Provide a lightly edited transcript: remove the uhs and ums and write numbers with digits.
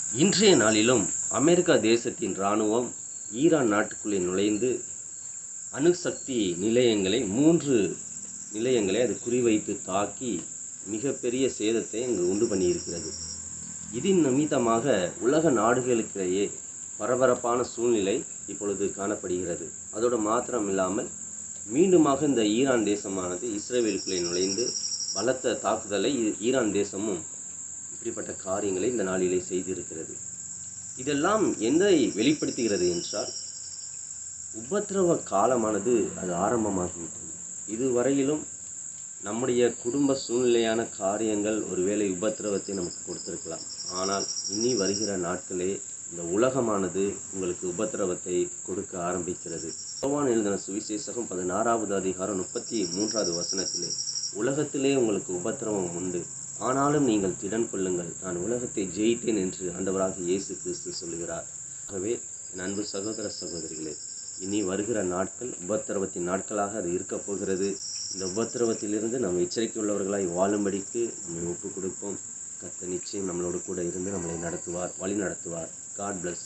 இன்றைய நாளிலும் அமெரிக்கா தேசத்தின் இராணுவம் ஈரான் நாட்டுக்குள்ளே நுழைந்து அணுசக்தி நிலையங்களை 3 நிலையங்களை அது குறிவைத்து தாக்கி மிகப்பெரிய சேதத்தை அங்கு உண்டு பண்ணியிருக்கிறது. இதன் நிமித்தமாக உலக நாடுகளுக்கிடையே பரபரப்பான சூழ்நிலை இப்பொழுது காணப்படுகிறது. அதோடு மாத்திரமில்லாமல் மீண்டுமாக இந்த ஈரான் தேசமானது இஸ்ரேலுக்குள்ளே நுழைந்து பலத்த தாக்குதலை ஈரான் தேசமும் இப்படிப்பட்ட காரியங்களை இந்த நாளிலே செய்திருக்கிறது. இதெல்லாம் எதை வெளிப்படுத்துகிறது என்றால், உபத்திரவ காலமானது அது ஆரம்பமாகிவிட்டது. இதுவரையிலும் நம்முடைய குடும்ப சூழ்நிலையான காரியங்கள் ஒருவேளை உபத்திரவத்தை நமக்கு கொடுத்திருக்கலாம். ஆனால் இனி வருகிற நாட்களே இந்த உலகமானது உங்களுக்கு உபத்திரவத்தை கொடுக்க ஆரம்பிக்கிறது. யோவான் எழுதின சுவிசேஷகம் 16வது அதிகாரம் 33வது வசனத்திலே, உலகத்திலே உங்களுக்கு உபத்திரவம் உண்டு, ஆனாலும் நீங்கள் திடன் கொள்ளுங்கள், நான் உலகத்தை ஜெயித்தேன் என்று ஆண்டவராகிய இயேசு கிறிஸ்து சொல்கிறார். ஆகவே என் அன்பு சகோதர சகோதரிகளே, இனி வருகிற நாட்கள் உபத்திரவத்தின் நாட்களாக அது இருக்கப் போகிறது. இந்த உபத்திரவத்திலிருந்து நாம் எச்சரிக்கை உள்ளவர்களாய் வாழும்படிக்கு நம்மை ஒப்புக் கொடுப்போம். கர்த்தர் நிச்சயம் நம்மளோடு கூட இருந்து நம்மளை நடத்துவார், வழி நடத்துவார். God plus.